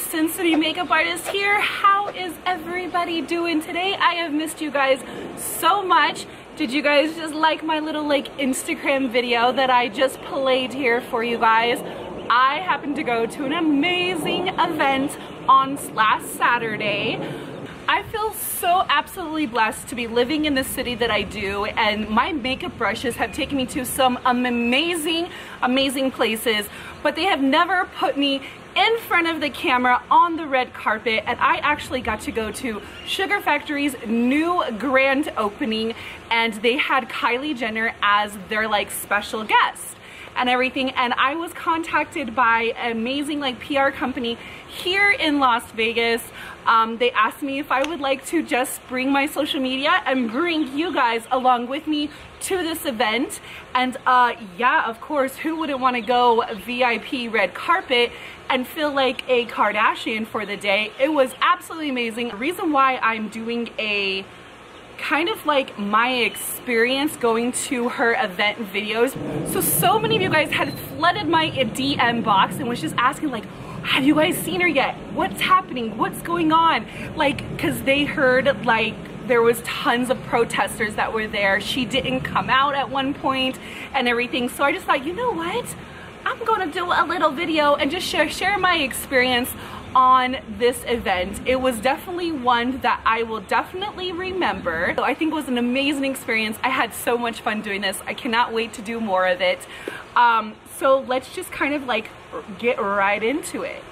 Sin City makeup artist here. How is everybody doing today? I have missed you guys so much. Did you guys just like my little Instagram video that I just played here for you guys? I happened to go to an amazing event on last Saturday. I feel so absolutely blessed to be living in the city that I do, and my makeup brushes have taken me to some amazing places, but they have never put me in front of the camera on the red carpet. And I actually got to go to Sugar Factory's new grand opening, and they had Kylie Jenner as their special guest and everything. And I was contacted by an amazing PR company here in Las Vegas. They asked me if I would like to just bring my social media and bring you guys along with me to this event. And yeah, of course, who wouldn't want to go VIP red carpet and feel like a Kardashian for the day? It was absolutely amazing. The reason why I'm doing a kind of my experience going to her event videos, so many of you guys had flooded my DM box and was just asking have you guys seen her yet? What's happening? What's going on? Because they heard there was tons of protesters that were there. She didn't come out at one point and everything. So I just thought, you know what? I'm gonna do a little video and just share my experience on this event. It was definitely one that I will definitely remember. So I think it was an amazing experience. I had so much fun doing this. I cannot wait to do more of it. So let's just kind of get right into it.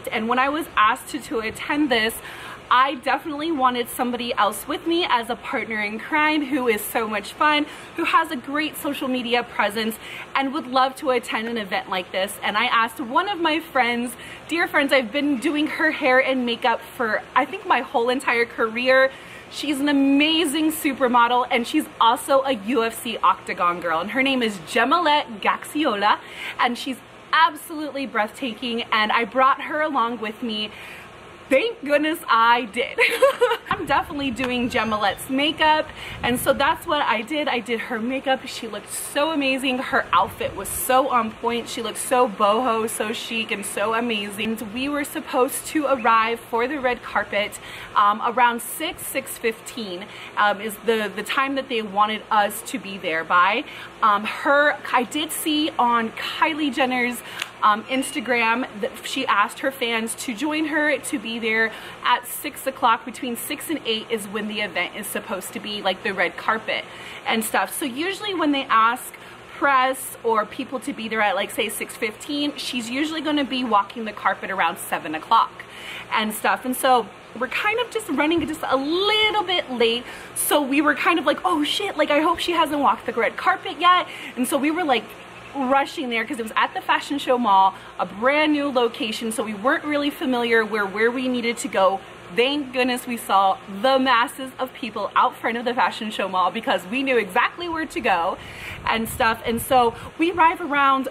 And when I was asked to attend this, I definitely wanted somebody else with me as a partner in crime who is so much fun, who has a great social media presence, and would love to attend an event like this. And I asked one of my friends, dear friends, I've been doing her hair and makeup for I think my whole entire career. She's an amazing supermodel, and she's also a UFC Octagon girl, and her name is Gemilette Gaxiola, and she's absolutely breathtaking, and I brought her along with me. Thank goodness I did. I'm definitely doing Gemilette's makeup, and so that's what I did. I did her makeup. She looked so amazing. Her outfit was so on point. She looked so boho, so chic, and so amazing. We were supposed to arrive for the red carpet around 6:15 is the time that they wanted us to be there by. I did see on Kylie Jenner's Instagram that she asked her fans to join her to be there at 6 o'clock. Between 6 and 8 is when the event is supposed to be, the red carpet and stuff. So usually when they ask press or people to be there at say 6:15, she's usually going to be walking the carpet around 7 o'clock and stuff. And so we're kind of just running just a little bit late, so we were kind of oh shit, I hope she hasn't walked the red carpet yet. And so we were rushing there because it was at the Fashion Show Mall, a brand new location, so we weren't really familiar where we needed to go. Thank goodness we saw the masses of people out front of the Fashion Show Mall because we knew exactly where to go and stuff. And so we arrive around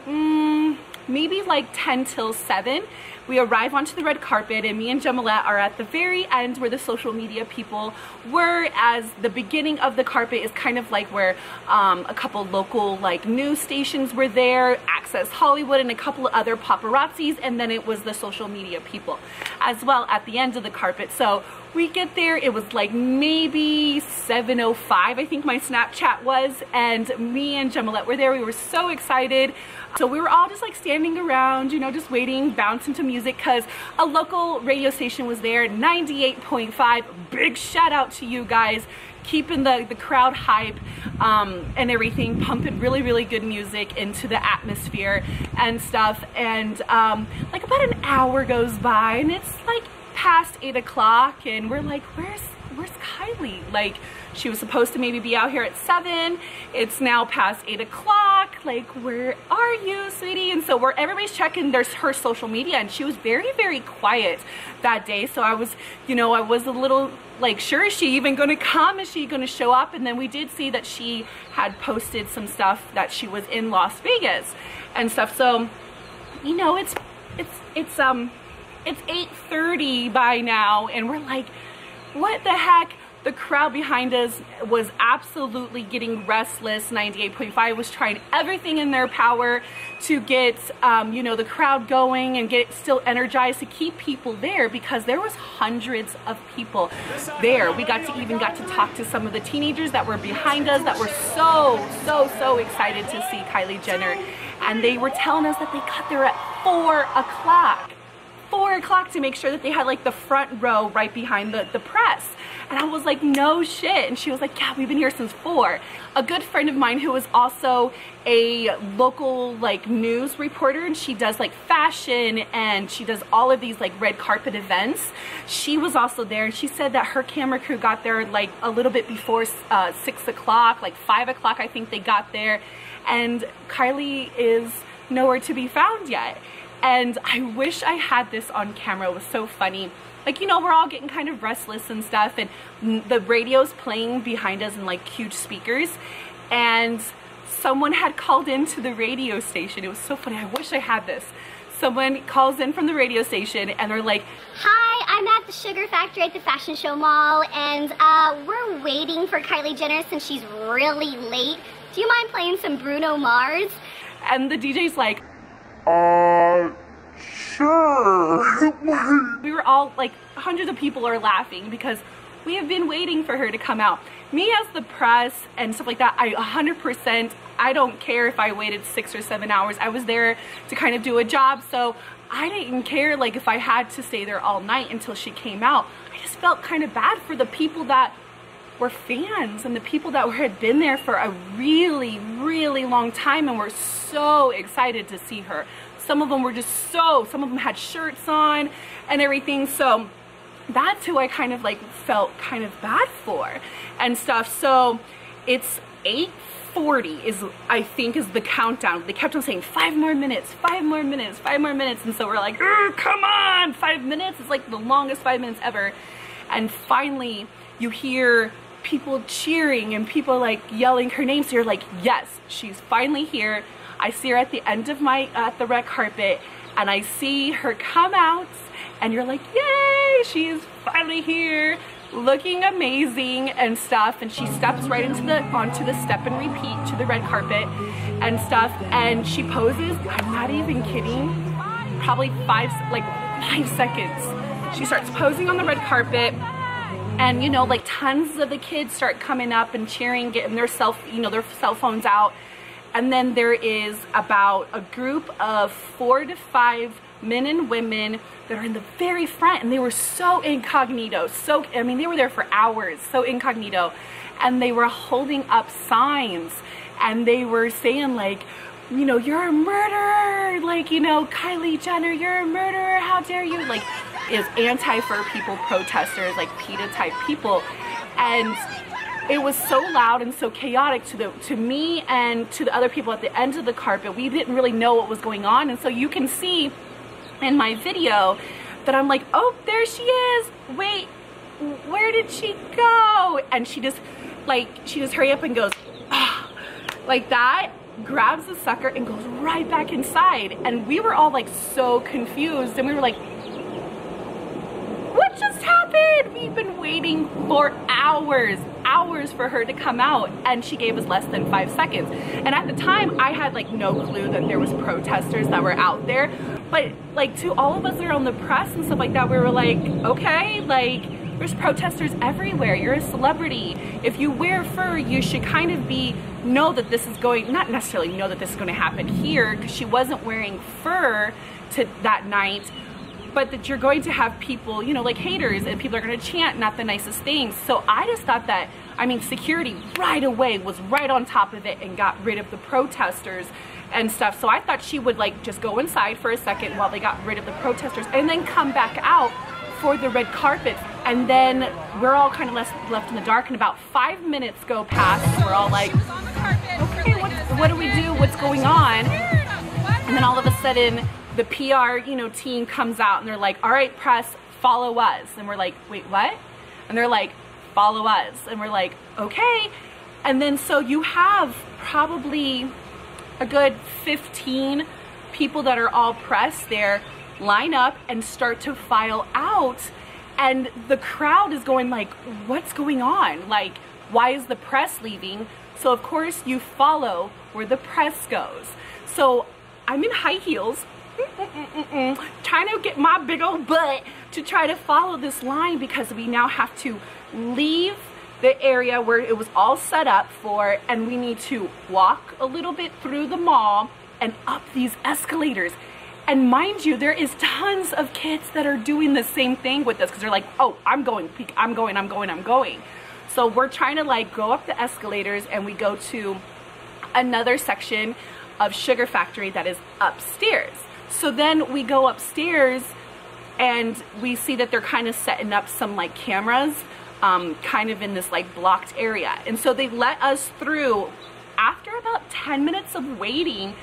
maybe 10 till 7. We arrive onto the red carpet, and me and Gemilette are at the very end where the social media people were, as the beginning of the carpet is kind of where a couple local news stations were there, Access Hollywood, and a couple of other paparazzis, and then it was the social media people as well at the end of the carpet. So we get there, it was maybe 7:05, I think my Snapchat was, and me and Gemilette were there. We were so excited. So we were all just standing around, just waiting, bouncing to music, because a local radio station was there, 98.5. Big shout out to you guys, keeping the crowd hype and everything, pumping really good music into the atmosphere and stuff. And about an hour goes by, and it's past 8 o'clock, and we're where's Kylie? She was supposed to maybe be out here at 7. It's now past 8 o'clock. Where are you, sweetie? And so everybody's checking her social media, and she was very quiet that day. So I was, I was a little sure, is she even gonna come? Is she gonna show up? And then we did see that she had posted some stuff that she was in Las Vegas and stuff. So, it's 8:30 by now, and we're what the heck? The crowd behind us was absolutely getting restless. 98.5 was trying everything in their power to get, you know, the crowd going and get still energized to keep people there, because there was hundreds of people there. We even got to talk to some of the teenagers that were behind us that were so excited to see Kylie Jenner. And they were telling us that they got there at 4 o'clock. 4 o'clock to make sure that they had like the front row right behind the press. And I was like, no shit. And she was like, yeah, we've been here since 4. A good friend of mine who is also a local like news reporter, and she does like fashion and she does all of these like red carpet events. She was also there, and she said that her camera crew got there like a little bit before 6 o'clock, like 5 o'clock I think they got there. And Kylie is nowhere to be found yet. And I wish I had this on camera. It was so funny. Like, you know, we're all getting kind of restless and stuff, and the radio's playing behind us in like huge speakers, and someone had called into the radio station. It was so funny. I wish I had this. Someone calls in from the radio station and they're like, hi, I'm at the Sugar Factory at the Fashion Show Mall, and we're waiting for Kylie Jenner since she's really late. Do you mind playing some Bruno Mars? And the DJ's like, sure. We were all like, hundreds of people are laughing because we have been waiting for her to come out. Me as the press and stuff like that, 100%, I don't care if I waited 6 or 7 hours. I was there to kind of do a job, so I didn't care like if I had to stay there all night until she came out. I just felt kind of bad for the people that were fans and the people that had been there for a really long time and were so excited to see her. Some of them were just some of them had shirts on and everything, so that's who I kind of like felt kind of bad for and stuff. So it's 8:40 is, I think, is the countdown. They kept on saying 5 more minutes, 5 more minutes, 5 more minutes, and so we're like, come on, 5 minutes? It's like the longest 5 minutes ever. And finally you hear people cheering and people like yelling her name, so you're like, yes, she's finally here. I see her at the end of at the red carpet, and I see her come out, and you're like, yay, she is finally here, looking amazing and stuff. And she steps right onto the step and repeat to the red carpet and stuff, and she poses, I'm not even kidding, probably 5 seconds. She starts posing on the red carpet, and you know, like tons of the kids start coming up and cheering, getting their cell phones out. And then there is about a group of 4 to 5 men and women that are in the very front, and they were so incognito. I mean, they were there for hours, so incognito. And they were holding up signs, and they were saying like, you know, you're a murderer, like, you know, Kylie Jenner, you're a murderer, how dare you, like, is anti-fur people protesters, like PETA type people. And it was so loud and so chaotic to me and to the other people at the end of the carpet. We didn't really know what was going on, and so you can see in my video that I'm like, oh, there she is, wait, where did she go? And she just hurry up and goes, ah, like that, grabs the sucker and goes right back inside. And we were all like so confused, and we were like, what just happened? We've been waiting for hours for her to come out, and she gave us less than 5 seconds. And at the time, I had like no clue that there was protesters that were out there. But like to all of us that are on the press and stuff like that, we were like, okay, like there's protesters everywhere. You're a celebrity. If you wear fur, you should kind of know that this is going, not necessarily know that this is going to happen here, because she wasn't wearing fur to that night, but that you're going to have people, you know, like haters, and people are going to chant not the nicest things. So I just thought that, I mean, security right away was right on top of it and got rid of the protesters and stuff. So I thought she would like just go inside for a second while they got rid of the protesters and then come back out for the red carpet. And then we're all kind of left in the dark, and about 5 minutes go past, and we're all like, okay, what do we do? What's going on? And then all of a sudden, the PR, you know, team comes out, and they're like, all right, press, follow us. And we're like, wait, what? And they're like, follow us. And we're like, okay. And then so you have probably a good 15 people that are all press there line up and start to file out. And the crowd is going like, what's going on? Like, why is the press leaving? So of course you follow where the press goes. So I'm in high heels, trying to get my big old butt to try to follow this line, because we now have to leave the area where it was all set up for, and we need to walk a little bit through the mall and up these escalators. And mind you, there is tons of kids that are doing the same thing with us, because they're like, oh, I'm going. So we're trying to like go up the escalators, and we go to another section of Sugar Factory that is upstairs. So then we go upstairs and we see that they're kind of setting up some like cameras kind of in this like blocked area. And so they let us through. After about 10 minutes of waiting,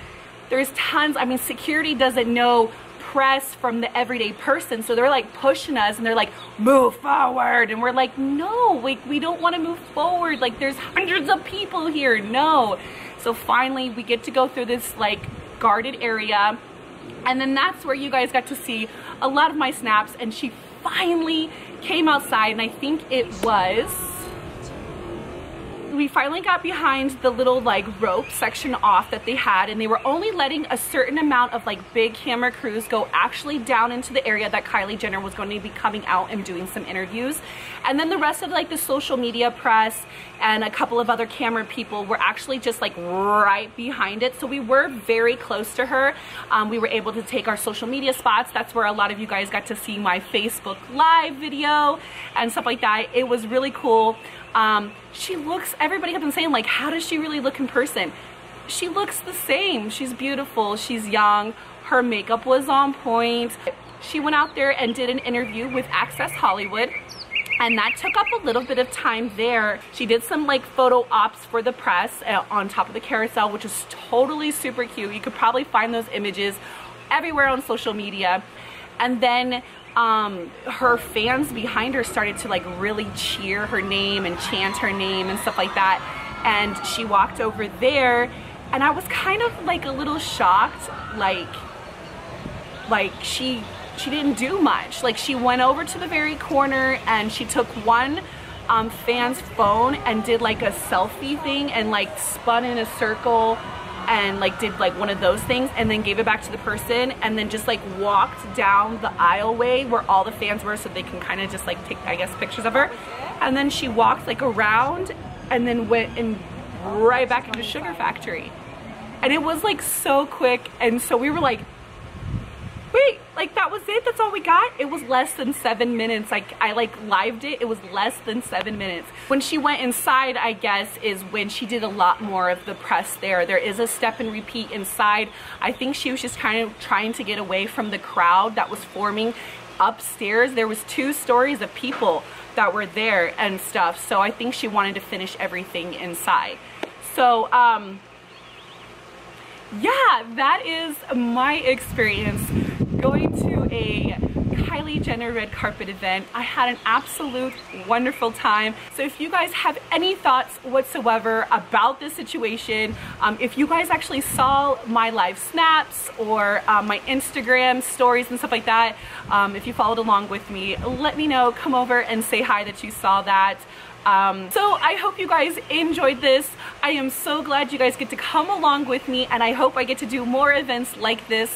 there's tons, I mean, security doesn't know press from the everyday person, so they're like pushing us and they're like, move forward, and we're like, no, we don't want to move forward, like there's hundreds of people here, no. So finally we get to go through this like guarded area, and then that's where you guys got to see a lot of my snaps. And she finally came outside, and I think it was, we finally got behind the little like rope section off that they had, and they were only letting a certain amount of like big camera crews go actually down into the area that Kylie Jenner was going to be coming out and doing some interviews. And then the rest of like the social media press and a couple of other camera people were actually just like right behind it. So we were very close to her. We were able to take our social media spots. That's where a lot of you guys got to see my Facebook Live video and stuff like that. It was really cool. She looks, everybody kept on saying like, how does she really look in person? She looks the same. She's beautiful, she's young, her makeup was on point. She went out there and did an interview with Access Hollywood, and that took up a little bit of time there. She did some like photo ops for the press on top of the carousel, which is totally super cute. You could probably find those images everywhere on social media. And then her fans behind her started to like really cheer her name and chant her name and stuff like that. And she walked over there, and I was kind of like a little shocked, like she didn't do much. Like, she went over to the very corner and she took one fan's phone and did like a selfie thing and like spun in a circle and like did like one of those things, and then gave it back to the person, and then just like walked down the aisleway where all the fans were, so they can kind of just like take, I guess, pictures of her. And then she walked like around and then went and right back into Sugar Factory. And it was like so quick, and so we were like, wait, like that was it? That's all we got? It was less than 7 minutes. Like, I like lived it. It was less than 7 minutes. When she went inside, I guess, is when she did a lot more of the press there. There is a step and repeat inside. I think she was just kind of trying to get away from the crowd that was forming upstairs. There was 2 stories of people that were there and stuff. So I think she wanted to finish everything inside. So, yeah, that is my experience going to a Kylie Jenner red carpet event. I had an absolute wonderful time. So if you guys have any thoughts whatsoever about this situation, if you guys actually saw my live snaps or my Instagram stories and stuff like that, if you followed along with me, let me know. Come over and say hi that you saw that. So I hope you guys enjoyed this. I am so glad you guys get to come along with me, and I hope I get to do more events like this.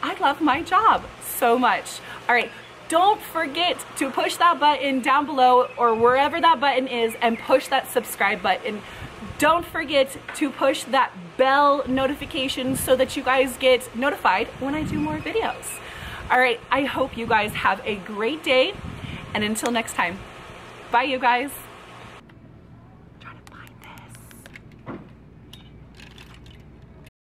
I love my job so much. All right, don't forget to push that button down below or wherever that button is and push that subscribe button. Don't forget to push that bell notification so that you guys get notified when I do more videos. All right, I hope you guys have a great day, and until next time, bye you guys.